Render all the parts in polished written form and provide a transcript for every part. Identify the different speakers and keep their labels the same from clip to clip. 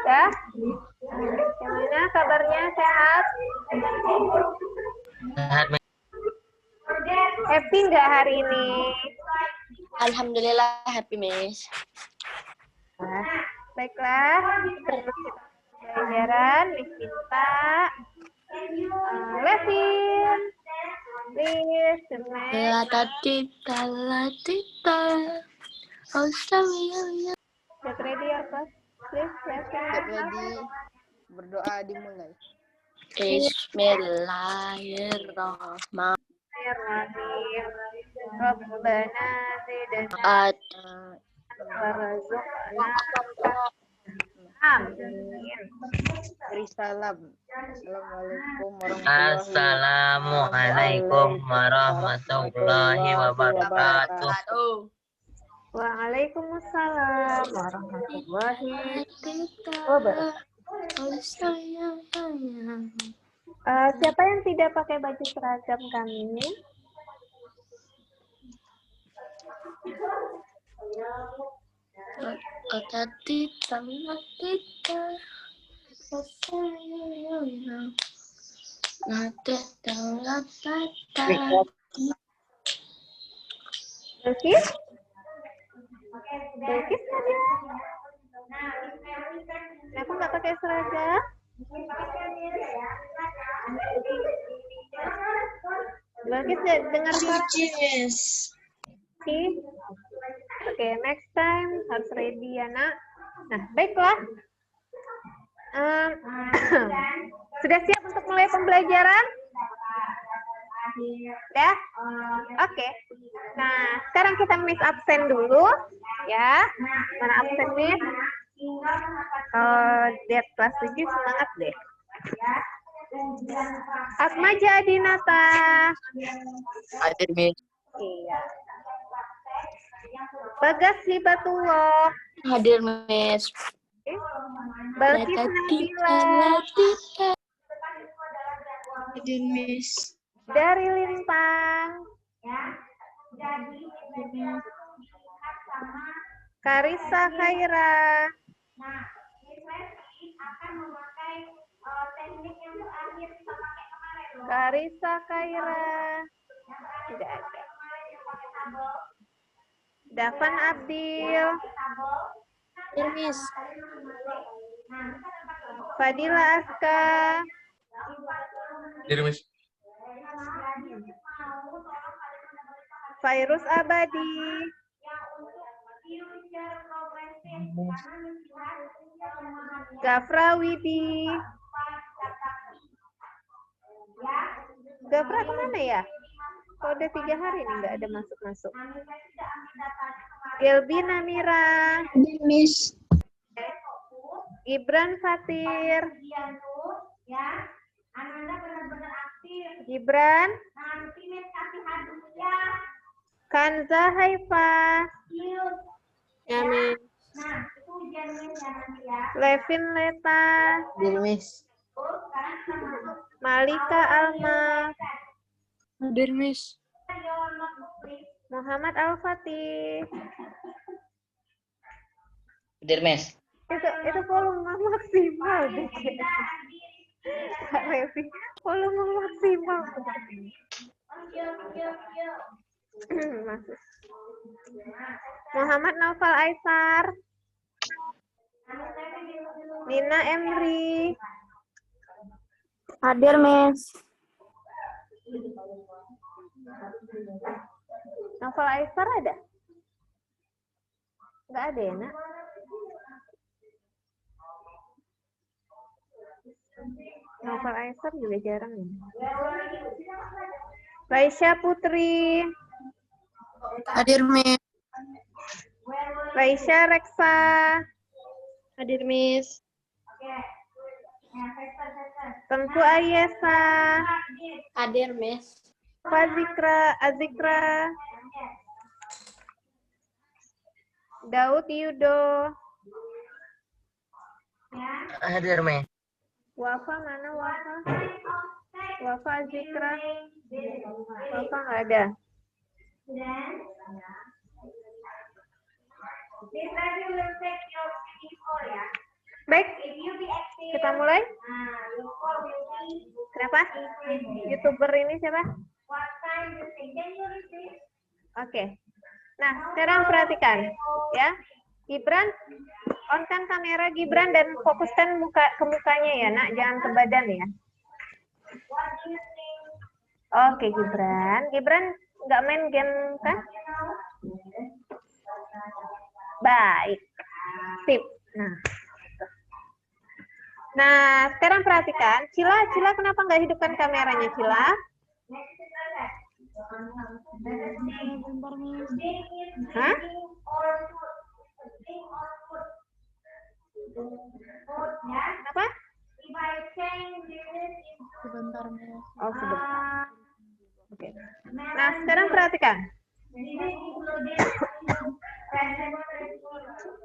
Speaker 1: Ya? Gimana kabarnya? Sehat?
Speaker 2: Sehat, Miss.
Speaker 1: Happy nggak hari ini?
Speaker 3: Alhamdulillah happy, Miss.
Speaker 1: Nah, baiklah. Pelajaran Miss Cinta. Levin. Please,
Speaker 3: Latita, latita. Oh, sorry.
Speaker 1: get ready ya, Kak. Please, Levin.
Speaker 4: Get ready. Berdoa dimulai.
Speaker 3: Bismillahirrahmanirrahim.
Speaker 1: Rabbana zidna warzuqna. Amin.
Speaker 4: Beri salam.
Speaker 2: Assalamualaikum warahmatullahi wabarakatuh.
Speaker 1: Waalaikumsalam warahmatullahi wabarakatuh. Siapa yang tidak pakai baju seragam kami?
Speaker 3: Latita, latita. Latita, latita.
Speaker 1: Belkis? Belkis kan ya? Kenapa nggak pakai seragam? Belkis dengar suara? Oke, next time harus ready ya, Nak. Nah, baiklah. Sudah siap untuk mulai pembelajaran? Ya? Oke. Nah, sekarang kita miss absen dulu. Ya. Mana absen, Miss? Lihat kelas 7 semangat deh. Atmaja Adinata.
Speaker 2: Hadir, Miss.
Speaker 1: Iya. Bagas Hibatullah.
Speaker 3: Hadir, Miss.
Speaker 1: Balkis Nabila.
Speaker 3: Hadir, Miss.
Speaker 1: Dari Lintang. Karisa Khaira. Karisa Khaira. Tidak ada. Dafan Abdil.
Speaker 3: Hadir, Miss.
Speaker 1: Fadila Aska.
Speaker 2: Hadir, Miss.
Speaker 1: Fairuz Abadi. Gafra Widi. Gafra kemana ya? Kok udah 3 hari nih nggak ada masuk-masuk. Gelbi Namira.
Speaker 3: Hadir, Miss.
Speaker 1: Gibran Fatir. Gibran. Kanza Haifa.
Speaker 3: Ya, Miss.
Speaker 1: Levin Leta.
Speaker 4: Hadir, Miss.
Speaker 1: Malika Alma.
Speaker 3: Hadir, Miss.
Speaker 1: Muhammad Al-Fatih.
Speaker 2: Hadir, Miss.
Speaker 1: Itu volume maksimal deh. Kak Levi, volume maksimal. Masuk. Muhammad Naufal Aisar. Nina Emri.
Speaker 3: Hadir, Miss.
Speaker 1: Naufal Aisar ada? Nggak ada ya, Nak? Naufal Aisar juga jarang ya. Raisya Putri.
Speaker 3: Hadir, Miss.
Speaker 1: Raisya Reksa.
Speaker 3: Hadir, Miss.
Speaker 1: Tengku Ayesa.
Speaker 3: Hadir, Miss.
Speaker 1: Azikra. Daud Yudo.
Speaker 2: Hadir, Miss.
Speaker 1: Wafa mana Wafa? Wafa Azikra. Wafa nggak ada. Baik, kita mulai. Kenapa? YouTuber ini siapa? Oke. Nah, sekarang perhatikan ya. Gibran, on-kan kamera Gibran dan fokuskan ke mukanya ya, Nak. Jangan ke badan ya. Oke, Gibran. Gibran nggak main game kan? Baik. Sip. Nah, sekarang perhatikan. Cila kenapa nggak hidupkan kameranya, Cila? Hah? Kenapa?
Speaker 3: Sebentar, Miss.
Speaker 1: Oh, sebentar. Oke. Nah, sekarang perhatikan.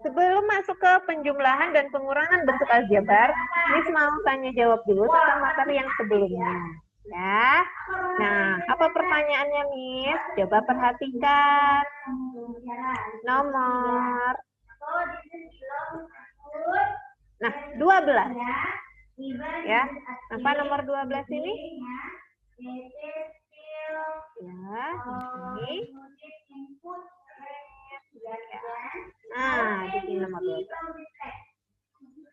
Speaker 1: Sebelum masuk ke penjumlahan dan pengurangan bentuk aljabar, Miss mau tanya jawab dulu tentang materi yang sebelumnya. Ya. Nah, apa pertanyaannya, Miss? Coba perhatikan. Nomor. Nah, 12. Ya. Apa nomor 12 ini? Ya, ini. Nah, di sini nomor 12.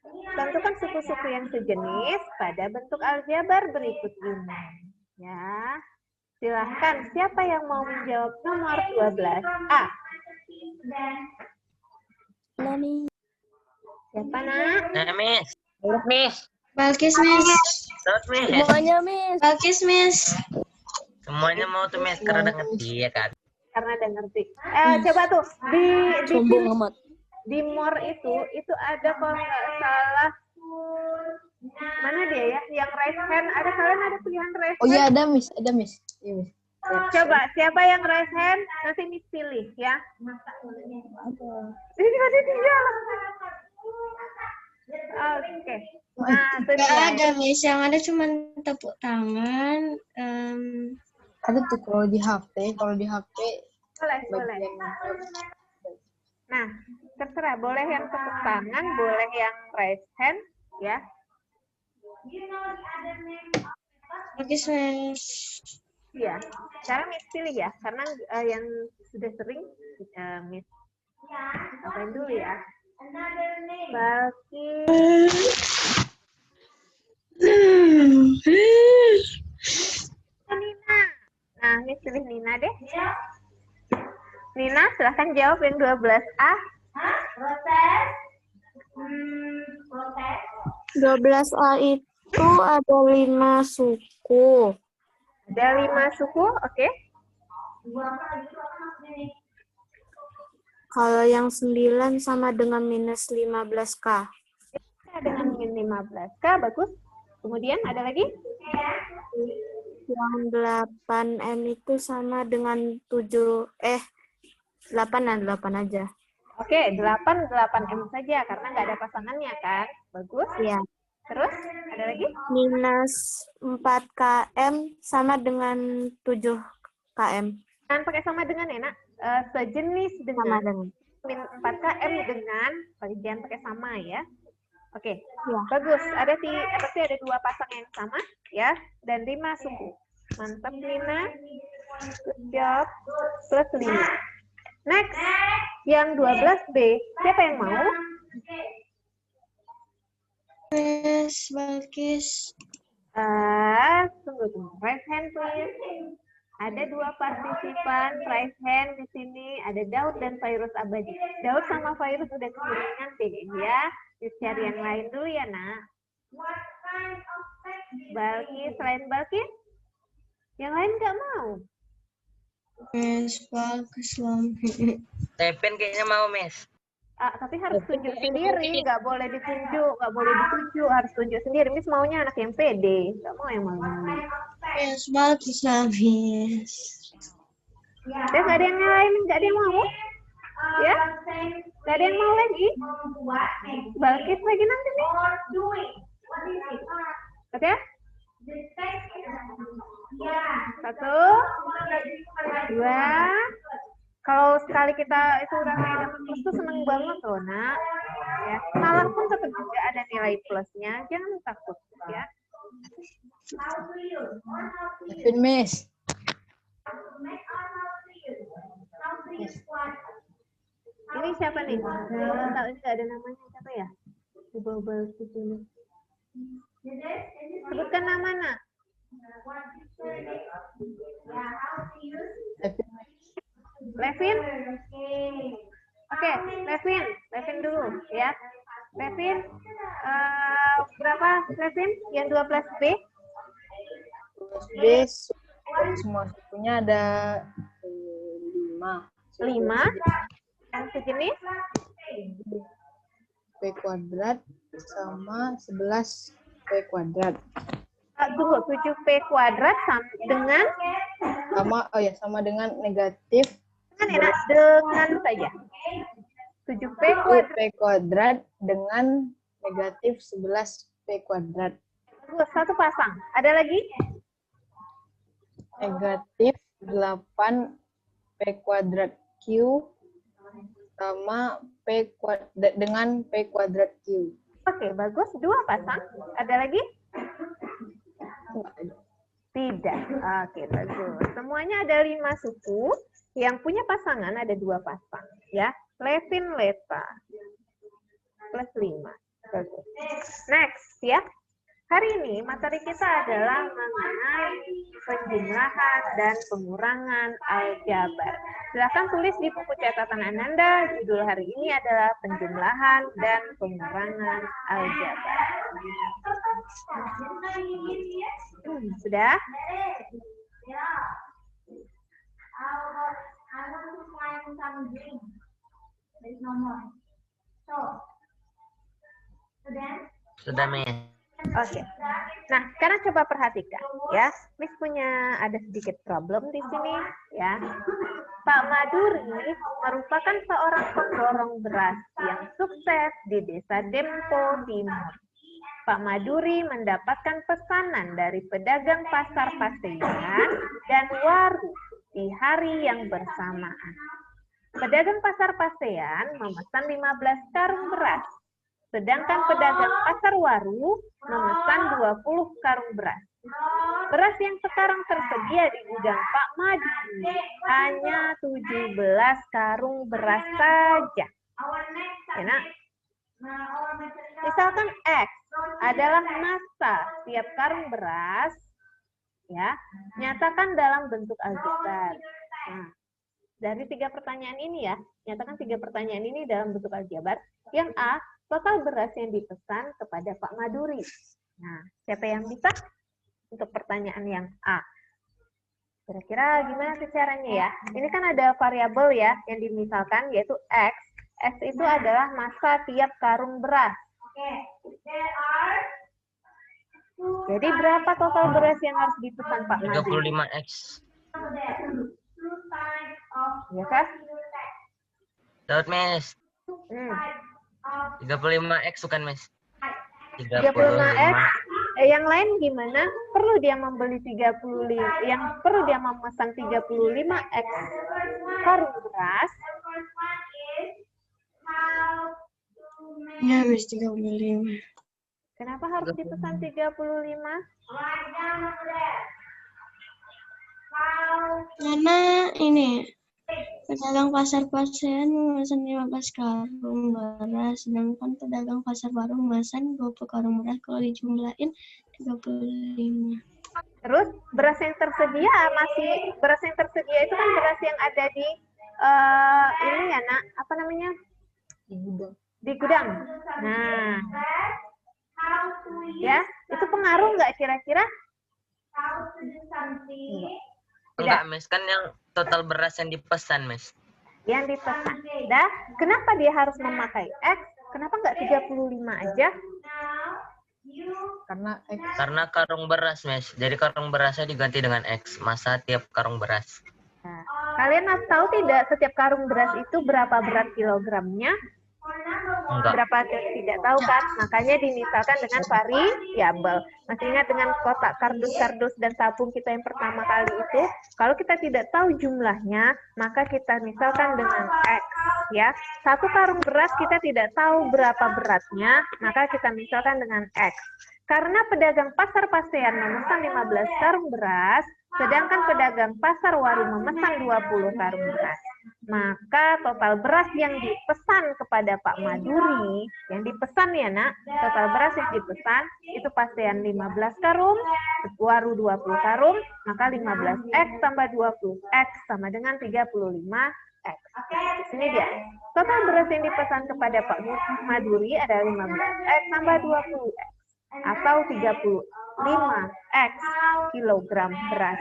Speaker 1: Tentukan suku-suku yang sejenis pada bentuk aljabar berikut ini. Ya. Silahkan, siapa yang mau menjawab nomor 12? A.
Speaker 3: Nani.
Speaker 1: Siapa, Nak?
Speaker 2: Nah, Miss. Terus, Miss.
Speaker 3: Balkis, Miss.
Speaker 2: Terus, Miss.
Speaker 3: Semuanya, Miss. Balkis, Miss.
Speaker 2: Semuanya mau tuh, Miss. Karena udah ngerti, ya kan?
Speaker 1: Karena ada ngerti. Coba tuh,
Speaker 3: Sombong amat.
Speaker 1: di more itu ada kalau nggak salah, mana dia ya? Yang raise hand, kalian ada pilihan raise hand?
Speaker 4: Oh iya, ada Miss. Iya, Miss.
Speaker 1: Coba, siapa yang raise hand? Nanti Miss pilih ya. Ini ada dia. Oke. Nah, itu
Speaker 3: Nggak
Speaker 1: dia.
Speaker 3: ada, Miss. Yang ada cuma tepuk tangan.
Speaker 4: Ada tuh kalau di HP,
Speaker 1: Boleh.
Speaker 4: bagian
Speaker 1: Nah, terserah. Boleh yang tepuk tangan, boleh yang raise hand, ya.
Speaker 3: Balkis, Miss.
Speaker 1: Iya. Sekarang Miss pilih ya, karena yang sudah sering Miss apain dulu ya. Balkis. Nina. Nah, Miss pilih Nina deh. Nina, silahkan jawab yang 12A.
Speaker 3: 12A itu ada 5 suku.
Speaker 1: Ada 5 suku, oke.
Speaker 3: Kalau yang 9 sama dengan minus 15K.
Speaker 1: Dengan min 15K, bagus. Kemudian ada lagi?
Speaker 3: Yang 8M itu sama dengan 8 aja.
Speaker 1: Oke, 8M saja, karena nggak ada pasangannya kan? Bagus.
Speaker 3: Iya.
Speaker 1: Terus, ada lagi?
Speaker 3: Minus 4KM sama dengan 7KM.
Speaker 1: Jangan pakai sama dengan ya, Nak. Sejenis
Speaker 3: Sama
Speaker 1: dengan.
Speaker 3: dengan.
Speaker 1: Min 4KM dengan, jangan pakai sama ya. Oke,
Speaker 3: Ya.
Speaker 1: bagus. Berarti ada 2 pasang yang sama ya, dan 5 suku. Mantap Nina. Good job. Plus 5. Next, yang 12B. Siapa yang mau?
Speaker 3: Miss Balkis.
Speaker 1: Tunggu. Raise hand please. Ada 2 partisipan raise hand di sini. Ada Daud dan Fairuz Abadi. Daud sama Fairuz udah kemiringan deh ya. Cari yang lain dulu ya, Nak. Balkis, selain Balkis? Yang lain nggak mau?
Speaker 3: Miss Balkis.
Speaker 2: Tepen kayaknya mau, Miss.
Speaker 1: Tapi harus tunjuk sendiri, nggak boleh ditunjuk, harus tunjuk sendiri. Miss maunya anak yang pede, nggak mau yang malu-malu.
Speaker 3: Miss Balkis, Miss.
Speaker 1: Terus nggak ada yang lain, nggak ada yang mau? Ya? Nggak ada yang mau lagi? Balkis lagi nanti nih. Oke? 1, 2, Kalau sekali kita itu udah dapat plus tuh seneng banget loh, Nak. Ya, salah pun tetap juga ada nilai plusnya. Jangan takut ya.
Speaker 4: Levin, Miss.
Speaker 1: Ini siapa nih? Tahu ini nggak ada namanya siapa ya? Di bawah sini. Sebutkan nama, Nak. Levin. Oke, Levin dulu ya. Levin, berapa Levin? Yang 12B?
Speaker 4: 12B semua sukunya ada 5.
Speaker 1: 5. Yang sejenis?
Speaker 4: P kuadrat sama 11P kuadrat.
Speaker 1: Tunggu, 7P kuadrat dengan?
Speaker 4: Sama dengan negatif.
Speaker 1: Dengan saja. 7P kuadrat.
Speaker 4: P kuadrat dengan negatif 11P kuadrat.
Speaker 1: Satu pasang. Ada lagi?
Speaker 4: Negatif 8P kuadrat Q sama dengan P kuadrat Q.
Speaker 1: Oke, bagus. 2 pasang. Ada lagi? Tidak. Oke, bagus. Semuanya ada 5 suku. Yang punya pasangan ada 2 pasang. Ya, Levin, Leta. Plus 5. Bagus. Next, ya. Hari ini materi kita adalah mengenai penjumlahan dan pengurangan aljabar. Silakan tulis di buku catatan Ananda, judul hari ini adalah penjumlahan dan pengurangan aljabar. Sudah?
Speaker 2: Sudah, Miss.
Speaker 1: Oke. Nah, sekarang coba perhatikan ya. Miss punya ada sedikit problem di sini ya. Pak Maduri merupakan seorang pemborong beras yang sukses di Desa Dempo Timur. Pak Maduri mendapatkan pesanan dari pedagang pasar Pasean dan Waru di hari yang bersamaan. Pedagang pasar Pasean memesan 15 karung beras. Sedangkan pedagang pasar Waru memesan 20 karung beras. Beras yang sekarang tersedia di gudang Pak Maduri hanya 17 karung beras saja. Enak. Misalkan X adalah massa tiap karung beras, ya, nyatakan dalam bentuk aljabar. Nah, dari 3 pertanyaan ini ya, nyatakan 3 pertanyaan ini dalam bentuk aljabar. Yang A, total beras yang dipesan kepada Pak Maduri. Nah, siapa yang bisa? Untuk pertanyaan yang A. Kira-kira gimana sih caranya ya? Ini kan ada variabel ya yang dimisalkan yaitu X. X itu adalah massa tiap karung beras. Jadi berapa total beras yang harus dipesan Pak Maduri?
Speaker 2: 35X.
Speaker 1: Ya kan?
Speaker 2: Daud, Miss. 35X bukan, Miss?
Speaker 1: 35X. Yang lain gimana? Perlu dia membeli 35, yang perlu dia memesan 35X karung beras.
Speaker 3: Ya, Miss, 35.
Speaker 1: Kenapa harus dipesan 35?
Speaker 3: Karena ini pedagang pasar Pasean memesan 15 karung beras, sedangkan pedagang pasar Waru memesan 20 karung beras. Kalau dijumlahin 35.
Speaker 1: Terus beras yang tersedia itu kan beras yang ada di ini ya Nak, apa namanya? Di gudang. Nah, ya itu pengaruh nggak kira-kira?
Speaker 2: Enggak, Miss. Kan yang total beras yang dipesan, Miss.
Speaker 1: Yang dipesan. Dah, kenapa dia harus memakai X? Kenapa nggak 35 aja?
Speaker 2: Karena karung beras, Miss. Jadi karung berasnya diganti dengan X. Masa tiap karung beras.
Speaker 1: Nah, kalian tahu tidak setiap karung beras itu berapa berat kilogramnya?
Speaker 2: Enggak.
Speaker 1: Berapa tidak tahu kan? Makanya dimisalkan dengan variabel. Masih ingat dengan kotak kardus-kardus dan tabung kita yang pertama kali itu? Kalau kita tidak tahu jumlahnya, maka kita misalkan dengan X. Ya, satu karung beras kita tidak tahu berapa beratnya, maka kita misalkan dengan X. Karena pedagang pasar Pasean memesan 15 karung beras, sedangkan pedagang pasar Waru memesan 20 karung beras. Maka total beras yang dipesan kepada Pak Maduri, yang dipesan ya nak, total beras yang dipesan itu Pasean 15 karung, Waru 20 karung, maka 15X tambah 20X sama dengan 35X. Di sini dia. Total beras yang dipesan kepada Pak Maduri adalah 15X tambah 20X atau 35X kilogram beras.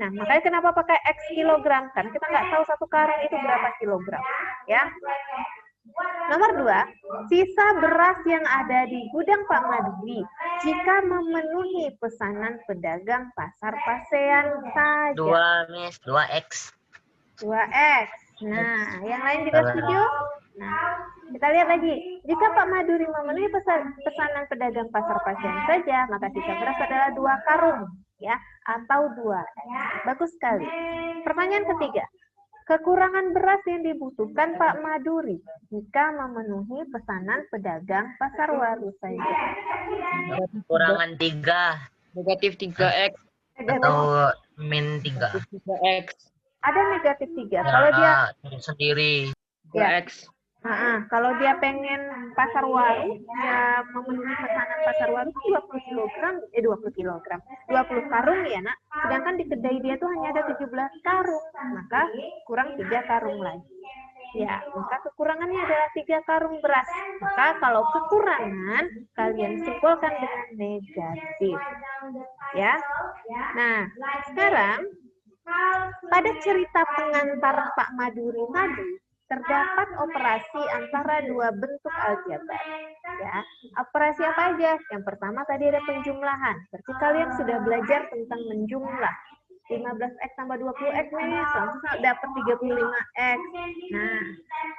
Speaker 1: Nah, makanya kenapa pakai X kilogram? Karena kita nggak tahu satu karung itu berapa kilogram. Ya. Nomor 2, sisa beras yang ada di gudang Pak Maduri jika memenuhi pesanan pedagang pasar Pasean saja.
Speaker 2: 2, Miss. 2X.
Speaker 1: 2X. Nah, yang lain juga setuju? Nah, kita lihat lagi. Jika Pak Maduri memenuhi pesanan pedagang pasar Pasean saja, maka sisa beras adalah 2 karung, ya, atau 2X. Bagus sekali. Pertanyaan ketiga. Kekurangan beras yang dibutuhkan Pak Maduri jika memenuhi pesanan pedagang pasar Waru saja.
Speaker 2: Kurangan 3
Speaker 5: Negatif 3X.
Speaker 2: atau min 3.
Speaker 5: 3X.
Speaker 1: Ada negatif 3. Kalau dia
Speaker 2: Sendiri.
Speaker 5: 3X.
Speaker 1: kalau dia pengen pasar Waru, ya memenuhi pesanan pasar Waru 20 kilogram, 20 karung ya nak. Sedangkan di kedai dia tuh hanya ada 17 karung, maka kurang 3 karung lagi. Ya, maka kekurangannya adalah 3 karung beras. Maka kalau kekurangan, kalian simpulkan dengan negatif. Ya. Nah, sekarang pada cerita pengantar Pak Maduri tadi, terdapat operasi antara dua bentuk aljabar. Ya, operasi apa aja? Yang pertama tadi ada penjumlahan. Berarti kalian sudah belajar tentang menjumlah. 15X tambah 20X nih, langsung dapat 35X. Nah,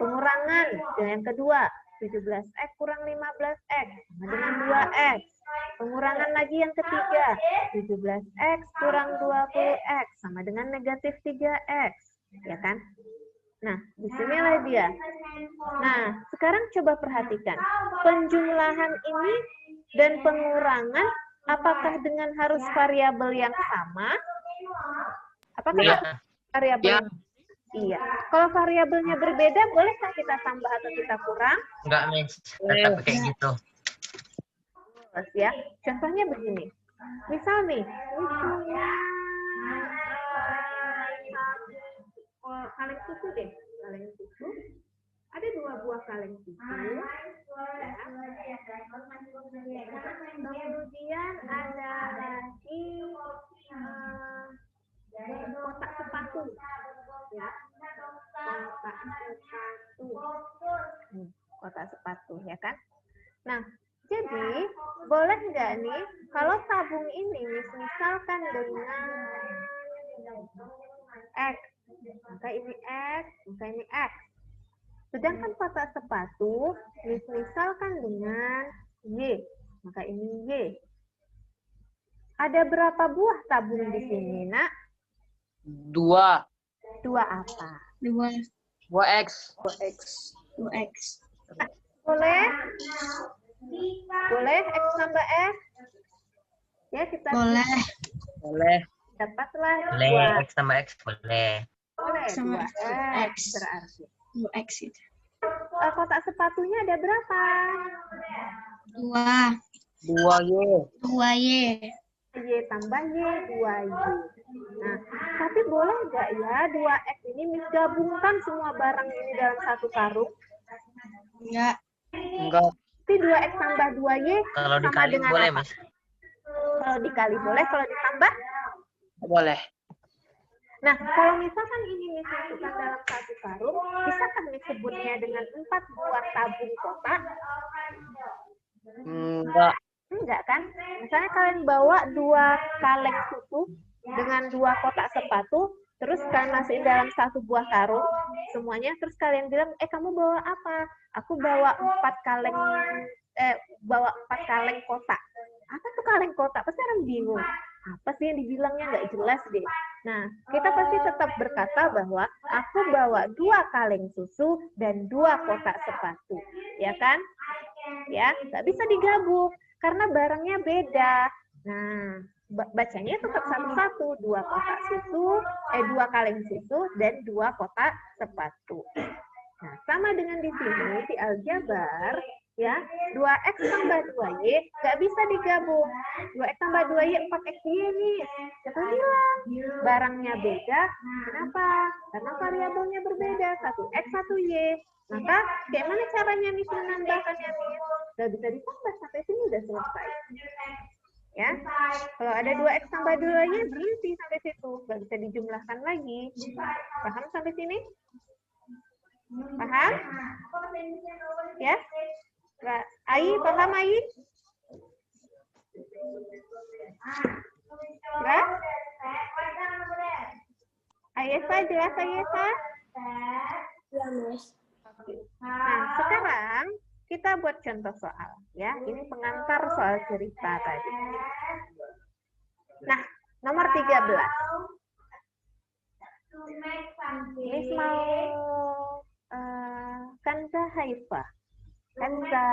Speaker 1: pengurangan. Yang kedua, 17X kurang 15X sama dengan 2X. Pengurangan lagi yang ketiga, 17X kurang 20X sama dengan negatif 3X. Ya kan? Nah, disinilah dia. Nah, sekarang coba perhatikan. Penjumlahan ini dan pengurangan, apakah dengan harus variabel yang sama? Apakah
Speaker 2: Iya.
Speaker 1: variabel? Iya. Kalau variabelnya berbeda, bolehkah kita tambah atau kita kurang?
Speaker 2: Enggak, Miss. Tetap kayak gitu.
Speaker 1: Terus ya. Contohnya begini. Misal nih, kaleng susu deh, kaleng susu. Ada 2 buah kaleng susu. Ya. Kemudian ada lagi kotak sepatu. Ya. Kotak sepatu, ya kan? Nah, jadi boleh nggak nih kalau tabung ini misalkan dengan X, maka ini X, maka ini X. Sedangkan kotak sepatu misalkan dengan Y, maka ini Y. Ada berapa buah tabung di sini, nak?
Speaker 5: 2.
Speaker 1: 2 apa?
Speaker 5: 2X.
Speaker 3: 2X.
Speaker 1: Boleh? Boleh X tambah X? Ya, kita
Speaker 5: Boleh.
Speaker 1: dapatlah
Speaker 2: Boleh, X tambah X boleh.
Speaker 1: Boleh,
Speaker 3: Sama
Speaker 1: 2X
Speaker 3: X.
Speaker 1: berarti.
Speaker 3: 2X itu.
Speaker 1: Kotak sepatunya ada berapa?
Speaker 3: 2.
Speaker 5: 2Y.
Speaker 3: 2Y.
Speaker 1: Y tambah Y, 2Y. Nah, tapi boleh nggak ya 2X ini menggabungkan semua barang ini dalam satu karung?
Speaker 3: Enggak.
Speaker 5: Enggak.
Speaker 1: Tapi 2X tambah 2Y
Speaker 2: Kalau
Speaker 1: sama
Speaker 2: dikali
Speaker 1: dengan
Speaker 2: boleh,
Speaker 1: apa?
Speaker 2: Miss.
Speaker 1: Kalau dikali boleh, kalau ditambah?
Speaker 5: Boleh.
Speaker 1: Nah, kalau misalkan ini disatukan dalam satu karung, bisakah disebutnya dengan 4 buah tabung kotak?
Speaker 5: Enggak.
Speaker 1: Enggak kan? Misalnya kalian bawa 2 kaleng susu dengan 2 kotak sepatu, terus kalian masukin dalam satu buah karung semuanya, terus kalian bilang, kamu bawa apa? Aku bawa 4 kaleng kotak. Apa tuh kaleng kotak? Pasti orang bingung. Apa sih yang dibilangnya, nggak jelas deh. Nah, kita pasti tetap berkata bahwa aku bawa 2 kaleng susu dan 2 kotak sepatu, ya kan? Ya, nggak bisa digabung karena barangnya beda. Nah, bacanya tetap satu-satu, 2 kotak susu, 2 kaleng susu dan 2 kotak sepatu. Nah, sama dengan di sini di aljabar, ya, 2x tambah 2y nggak bisa digabung. 2x tambah 2y 4xy nih. Siapa bilang? Barangnya beda. Kenapa? Karena variabelnya berbeda. 1x, 1y. Maka, kayak mana caranya nih menambahkannya nih? Nggak bisa ditambah, sampai sini udah selesai. Ya, kalau ada 2x tambah 2y, berhenti sampai situ. Nggak bisa dijumlahkan lagi. Paham sampai sini? Paham? Ya? Ai, paham Ai? Ya? Ayesa, jelas Ayesa?
Speaker 3: Ya, Miss.
Speaker 1: Nah, sekarang kita buat contoh soal. Ya, ini pengantar soal cerita tadi. Nah, nomor 13. Miss mau Kanza Haifa. Kanza.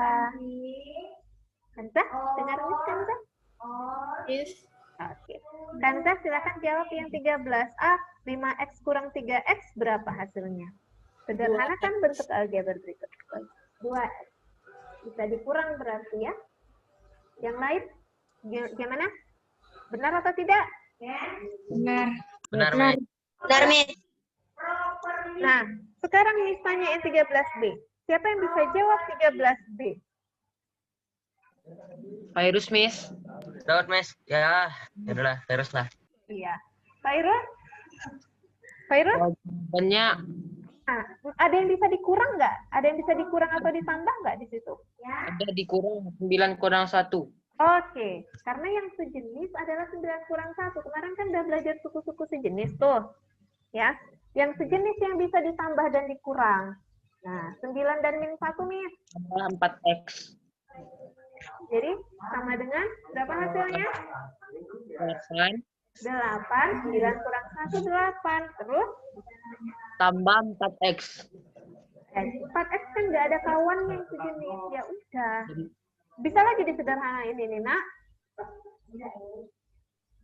Speaker 1: Kanza, dengar Miss Kanza?
Speaker 3: Yes.
Speaker 1: Oke. Kanza silakan jawab yang 13. 5x kurang 3x berapa hasilnya? Sederhana kan bentuk aljabar berikut. 2x. Bisa dikurang berarti ya. Yang lain gimana? Benar atau tidak?
Speaker 3: Benar.
Speaker 2: Benar, Miss.
Speaker 3: Benar, Miss.
Speaker 1: Nah, sekarang misalnya yang 13B. Siapa yang bisa jawab 13B?
Speaker 5: Virus, Miss.
Speaker 2: Daud, Miss. Ya, udahlah, terus lah.
Speaker 1: Iya. Fairuz? Fairuz?
Speaker 5: Jawabannya
Speaker 1: Nah, ada yang bisa dikurang nggak? Ada yang bisa dikurang atau ditambah nggak di situ?
Speaker 5: ada dikurang 9 kurang 1.
Speaker 1: Oke, karena yang sejenis adalah 9 kurang 1. Kemarin kan udah belajar suku-suku sejenis tuh. Ya, yang sejenis yang bisa ditambah dan dikurang. Nah, 9 dan min 1 nih.
Speaker 5: 4x.
Speaker 1: Jadi, sama dengan berapa hasilnya?
Speaker 5: 8
Speaker 1: 8, 9 kurang 1, 8. Terus,
Speaker 5: tambah 4x.
Speaker 1: 4x kan nggak ada kawan yang sejenis. Ya udah. Bisa lagi disederhanain ini, Nak.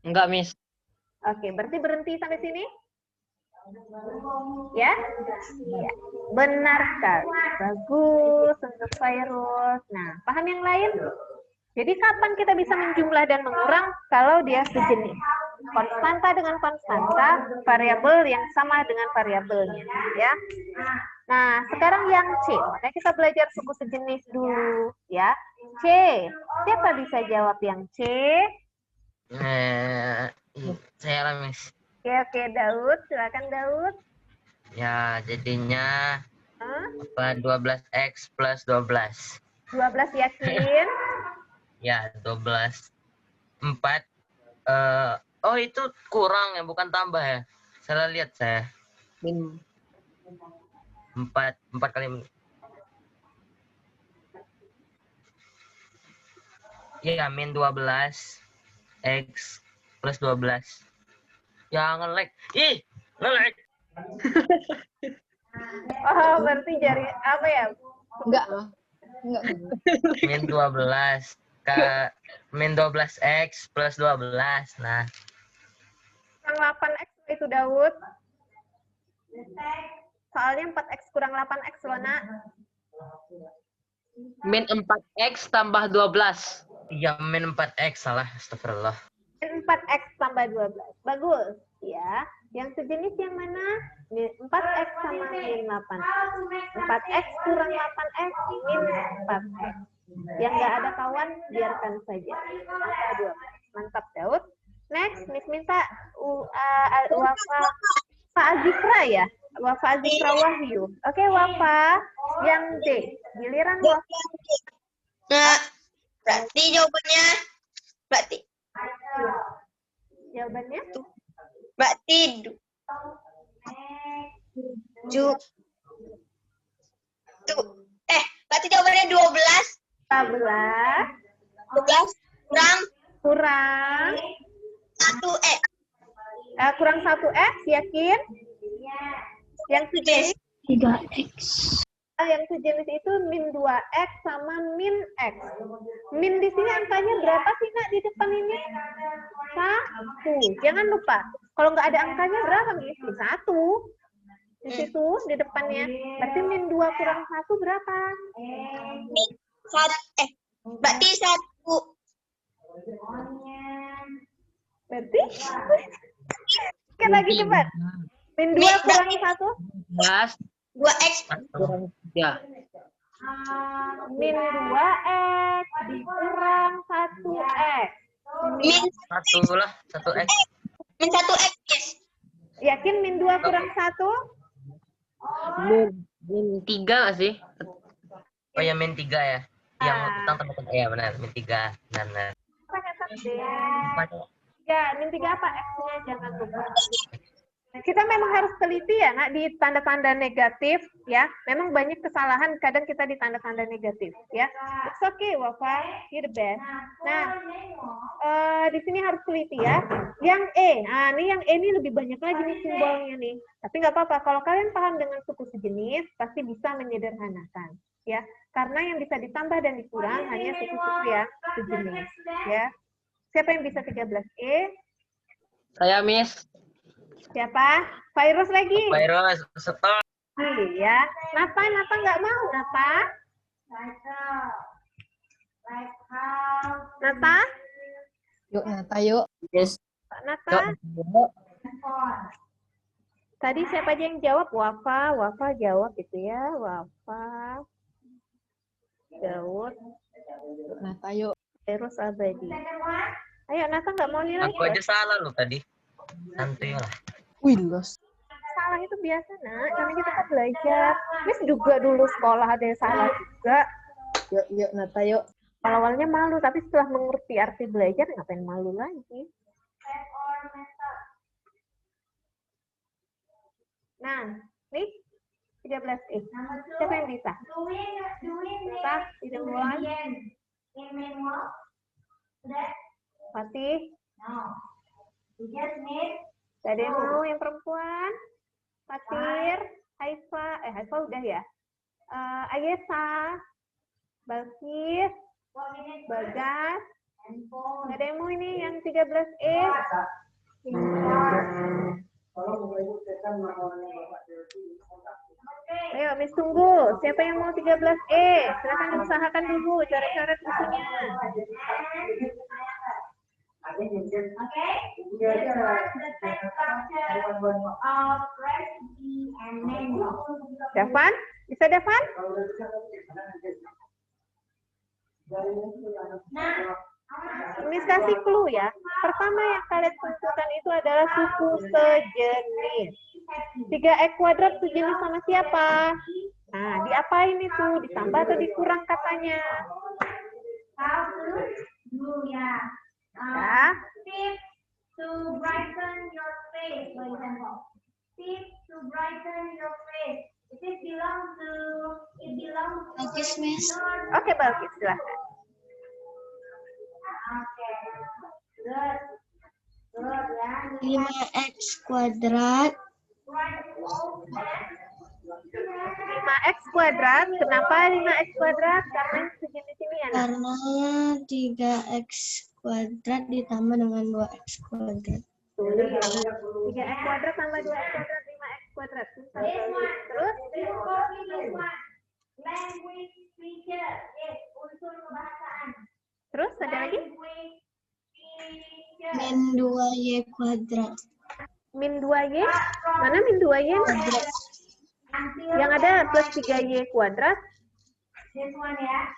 Speaker 5: Enggak, Miss.
Speaker 1: Oke, berarti berhenti sampai sini? Ya? Ya. Benar sekali. Bagus untuk Fairuz. Nah, paham yang lain? Jadi kapan kita bisa menjumlah dan mengurang kalau dia sejenis? Konstanta dengan konstanta, variabel yang sama dengan variabelnya, ya. Nah, sekarang yang C. Makanya kita belajar suku sejenis dulu, ya. C. Siapa bisa jawab yang C?
Speaker 2: Saya lah, Miss.
Speaker 1: Oke, Daud. Silakan Daud.
Speaker 2: Ya, jadinya 12x plus 12.
Speaker 1: 12 yakin?
Speaker 2: Ya, 12. 4. Oh, itu kurang ya, bukan tambah ya. Salah lihat saya.
Speaker 5: Min
Speaker 2: 4 kali. Ya, min 12 x plus 12. Ya, nge-lag. Ih, nge-lag.
Speaker 1: Oh, berarti jari apa ya?
Speaker 4: Enggak. Enggak.
Speaker 2: Min 12 min 12x plus 12. Nah,
Speaker 1: Kurang 8x itu Daud. Soalnya 4x kurang 8x loh, Nak.
Speaker 5: min 4x tambah 12.
Speaker 2: ya min 4x salah, astagfirullah.
Speaker 1: 4x tambah 12. Bagus. Ya. Yang sejenis yang mana? 4x sama min 8. 4x kurang 8x min 4x. Yang nggak ada kawan, biarkan saja. Angka 12. Mantap, Daud. Next, Miss minta Wafa Azikra ya? Wafa Azikra Wahyu. Oke, Wafa. Yang D. Giliran Wafa.
Speaker 3: Nah, berarti jawabannya
Speaker 1: Jawabannya?
Speaker 3: berarti
Speaker 6: 7. Berarti jawabannya 12.
Speaker 1: 12
Speaker 6: 12 kurang
Speaker 1: kurang
Speaker 6: 1X.
Speaker 1: kurang 1x, yakin? Yang sejenis
Speaker 3: 3X.
Speaker 1: yang sejenis itu min 2x sama min x. Min di sini angkanya berapa sih Nak di depan ini? 1. Jangan lupa, kalau nggak ada angkanya berapa nih? 1. Di situ di depannya. Berarti min 2 kurang 1 berapa?
Speaker 6: Berarti 1.
Speaker 1: Berarti sekali lagi cepat. Min 2 kurang 1?
Speaker 5: 11
Speaker 6: 2X.
Speaker 5: kurang 3.
Speaker 1: Min 2x dikurang 1x.
Speaker 6: Min
Speaker 2: 1 lah, 1x.
Speaker 6: min 1X, yes.
Speaker 1: Yakin min 2 kurang 1?
Speaker 5: Min 3 nggak sih?
Speaker 2: Oh ya, min 3 ya. Yang mau tentang teman-teman. Ya benar, min 3. Benar.
Speaker 1: Ya, min 3 apa? X-nya jangan lupa. Kita memang harus teliti ya, Nak, di tanda-tanda negatif, ya. Memang banyak kesalahan, kadang kita di tanda-tanda negatif, ya. It's okay, Wafa, you're the best. Nah, di sini harus teliti ya. Yang E, nah ini yang E ini lebih banyak lagi nih simbolnya nih. Tapi nggak apa-apa, kalau kalian paham dengan suku sejenis, pasti bisa menyederhanakan, ya. Karena yang bisa ditambah dan dikurang hanya suku-suku yang sejenis, ya. Siapa yang bisa 13E?
Speaker 5: Saya Miss.
Speaker 1: Siapa? Virus lagi?
Speaker 2: Virus, stop.
Speaker 1: Iya. Nata nggak mau, Nata? Nata?
Speaker 4: Yuk, Nata, yuk.
Speaker 5: Yes.
Speaker 1: Nata? Tadi siapa aja yang jawab? Wafa jawab itu ya. Wafa. Daud.
Speaker 4: Yuk, Nata, yuk.
Speaker 1: Terus Abadi. Ayo, Nata nggak mau nilai.
Speaker 2: Aku aja salah loh tadi. Santuy lah.
Speaker 4: Wih, los.
Speaker 1: Salah itu biasa, Nak. Karena kita kan belajar. Miss juga dulu sekolah ada yang salah juga.
Speaker 4: Yuk, Nata, yuk.
Speaker 1: Awalnya malu, tapi setelah mengerti arti belajar, ngapain malu lagi? Nah, nih 13 siapa yang bisa? Bisa, tidak boleh. Fatih? Gak ada yang mau yang perempuan? Fatir? Haifa udah ya? Ayesa? Balkis? Bagas? Gak ada yang mau ini yang 13E? Ayo, Miss tunggu. Siapa yang mau 13E? Silakan usahakan dulu coret-coret bukunya. Davan? Bisa Davan? Miss kasih clue ya. Pertama yang kalian tentukan itu adalah suku sejenis. 3x kuadrat sejenis sama siapa? Nah, diapain itu? Ditambah atau dikurang katanya? Ya.
Speaker 7: To brighten your face, for example. Tip to brighten your face. It belongs to
Speaker 3: Bagus, Miss.
Speaker 1: Oke, bagus. Silahkan.
Speaker 7: Okay. Good. Good, ya.
Speaker 3: 5X kuadrat
Speaker 1: 5x kuadrat. Kenapa 5x kuadrat? Karena yang sejenis ini ya.
Speaker 3: karena 3X kuadrat ditambah dengan 2X kuadrat.
Speaker 1: 3x kuadrat tambah 2x kuadrat, 5x kuadrat. Terus?
Speaker 7: Language feature. Yes, unsur kebahasaan.
Speaker 1: Terus ada lagi?
Speaker 3: Min 2Y kuadrat.
Speaker 1: Min 2y. Mana min 2y? Yang ada plus 3y kuadrat.
Speaker 7: This one ya.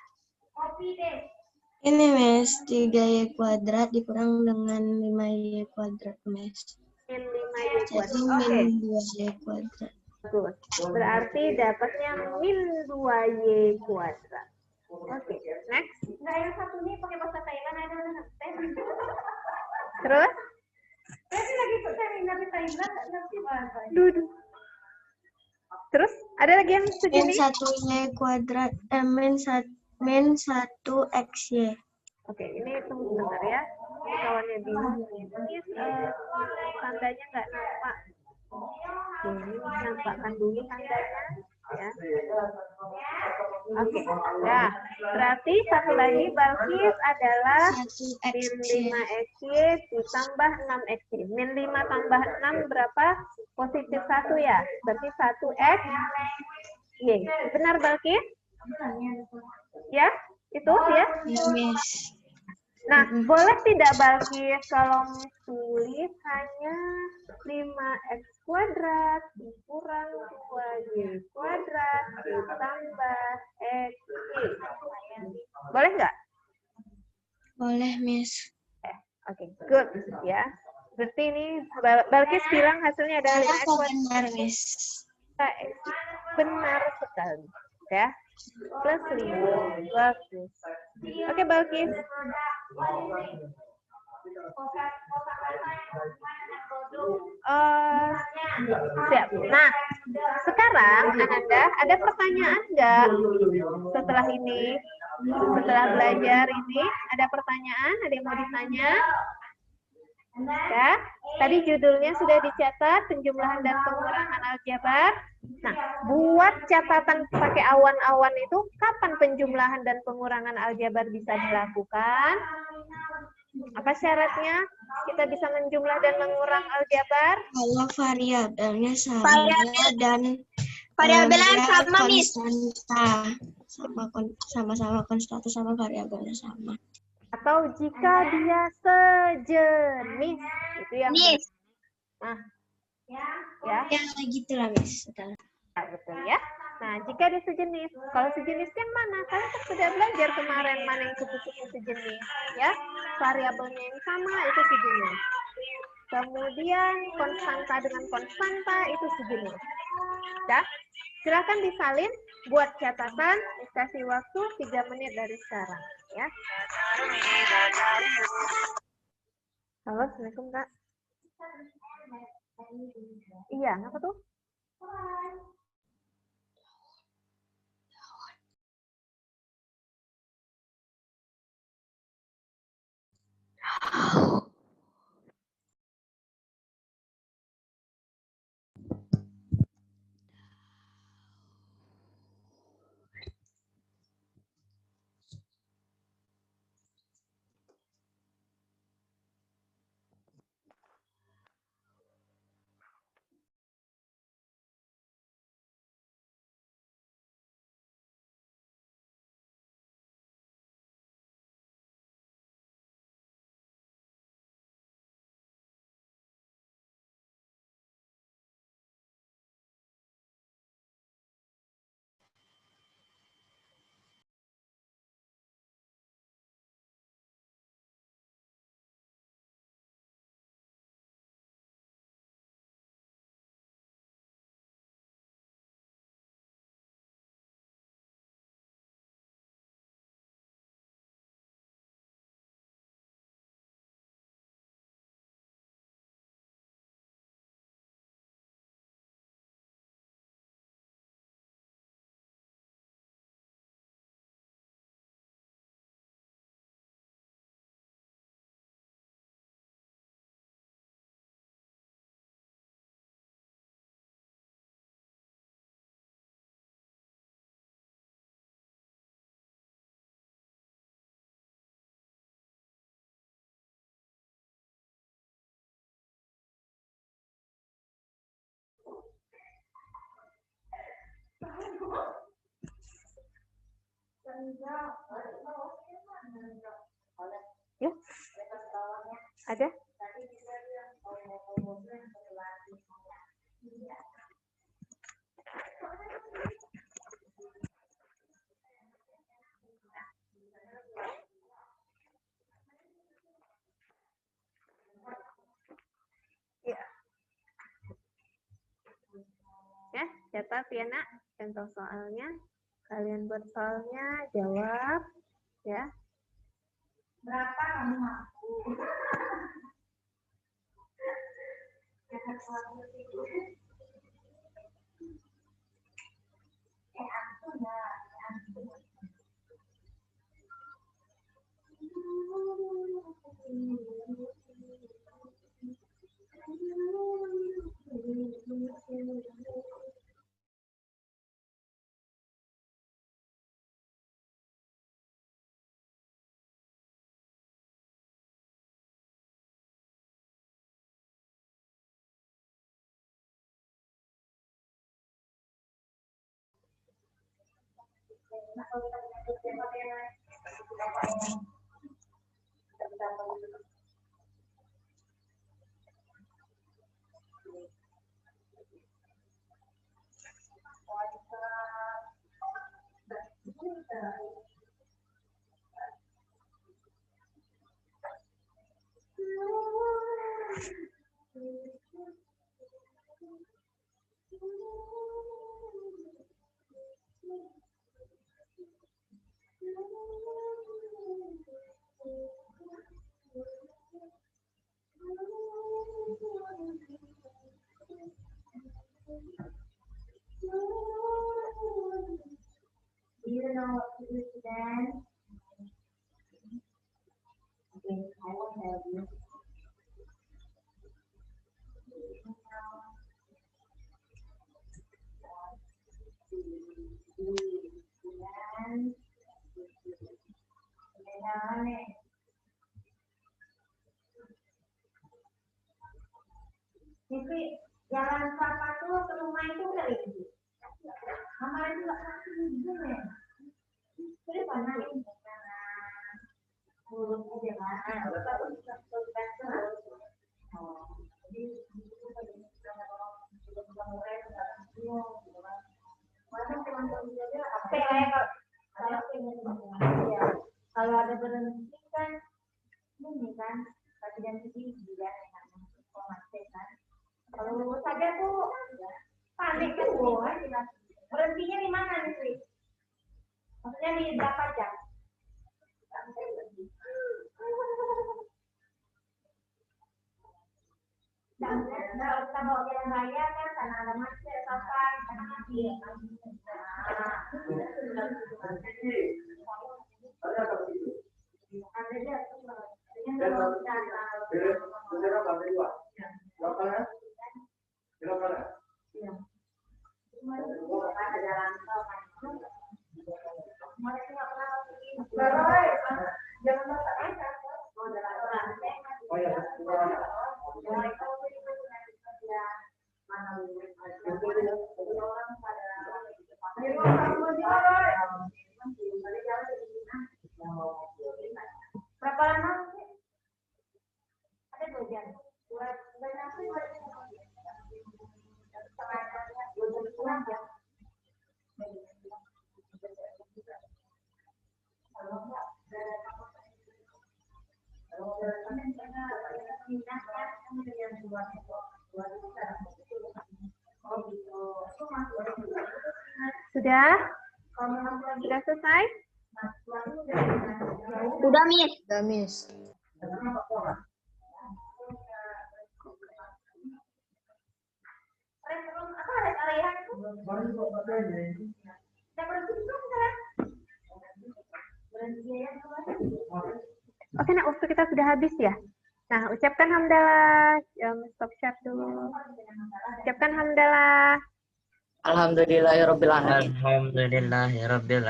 Speaker 7: Copy this.
Speaker 3: Ini, Miss. 3Y kuadrat dikurang dengan 5Y kuadrat, Miss.
Speaker 1: Min 5y
Speaker 3: Jadi
Speaker 1: kuadrat. Oke.
Speaker 3: min 2Y kuadrat.
Speaker 1: Bagus. Berarti dapatnya min 2y kuadrat. Oke, next.
Speaker 7: Nah, yang satu ini pakai bahasa Thailand ada.
Speaker 1: Terus?
Speaker 7: lagi ikut seminar di Thailand, nggak ngerti bahasa.
Speaker 1: Duh. Terus ada lagi yang
Speaker 3: Min
Speaker 1: sejenis?
Speaker 3: 1Y kuadrat, min 1 XY.
Speaker 1: Oke, ini tunggu sebentar ya. Ini kawannya bingung. Ini tandanya nggak nampak. Ini nampakkan dulu tandanya. Ya. Oke, ya. Berarti satu lagi Balkis adalah
Speaker 3: 1
Speaker 1: min
Speaker 3: XY.
Speaker 1: 5XY ditambah 6XY. Min 5 tambah 6 berapa? Positif 1 ya. Berarti 1XY. Benar Balkis? Ya? Itu ya?
Speaker 3: Ya, Miss.
Speaker 1: Nah, boleh tidak Balkis kalau tulis hanya 5x kuadrat kurang 2y kuadrat ditambah xy. Boleh nggak?
Speaker 3: Boleh, Miss.
Speaker 1: Oke, good ya. Berarti ini Balkis bilang hasilnya adalah 5x
Speaker 3: Apa
Speaker 1: kuadrat
Speaker 3: benar, Miss?
Speaker 1: xy. Benar sekali. Ya. Plus 5. Bagus. Oke, Balkis. Siap. Nah, sekarang Ananda, ada pertanyaan nggak setelah ini? Setelah belajar ini, ada pertanyaan? Ada yang mau ditanya? Ya, tadi judulnya sudah dicatat, penjumlahan dan pengurangan aljabar. Nah, buat catatan pakai awan-awan itu, kapan penjumlahan dan pengurangan aljabar bisa dilakukan? Apa syaratnya kita bisa menjumlah dan mengurang aljabar?
Speaker 3: Kalau variabelnya sama dan
Speaker 6: Variabelnya
Speaker 3: dia
Speaker 6: sama, Miss.
Speaker 3: konstanta. Sama-sama konstanta sama variabelnya sama.
Speaker 1: Atau jika dia sejenis, itu yang
Speaker 6: Miss.
Speaker 1: nah, ya,
Speaker 3: Ya, gitulah, Miss. Sudah.
Speaker 1: nah, betul ya. Nah, jika dia sejenis, kalau sejenis yang mana? Kalian kan sudah belajar kemarin mana yang sejenis sejenis, ya. Variabelnya yang sama itu sejenis. Kemudian konstanta dengan konstanta itu sejenis. Ya, silakan disalin buat catatan. Kasih waktu 3 menit dari sekarang, ya. Halo, Assalamualaikum, Kak. Iya, apa tuh? Ya, ada? Ya. Ya, catat ya nak contoh soalnya. Kalian buat soalnya, jawab ya.
Speaker 7: Berapa kamu mampu? Do you know what to do to dance? Okay, I will help you. Dance. Jadi jalan Sapa tuh ke rumah itu kali ini. Mama itu nggak pernah izin ya. Jadi pernah ini karena burung aja kan. Jadi kalau ada berhenti kan ini kan tapi dan sedih juga kan. Kalau saja tuh panik kan berhentinya di mana nih sih? Maksudnya di berapa jam? Dan kalau kita bawa jalan raya kan karena ada macet, kapan, karena masih berapa lama sih? Ada 2 jam. 2 jam sih.
Speaker 1: Sudah? Sudah selesai?
Speaker 6: Udah, Miss.
Speaker 4: Udah, Miss.
Speaker 1: Oke, nah waktu kita sudah habis ya. Nah, ucapkan hamdalah. Stop share dulu. Ucapkan hamdalah.
Speaker 5: Alhamdulillahirobbilalamin.
Speaker 2: Alhamdulillahirabbil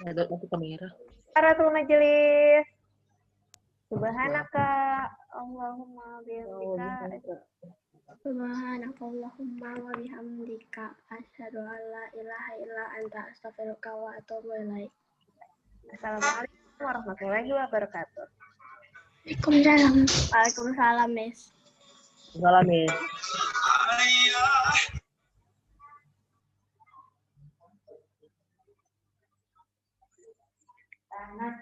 Speaker 5: Ada satu kamera.
Speaker 1: Paratul majelis. Subhanaka Allahumma bihamdika.
Speaker 3: Subhanakallahumma wa bihamdika asyhadu an la ilaha illa anta astaghfiruka wa atubu ilaik.
Speaker 1: Assalamualaikum warahmatullahi wabarakatuh.
Speaker 3: Waalaikumsalam. Waalaikumsalam, Miss.
Speaker 5: Salam, Miss.
Speaker 7: Sangat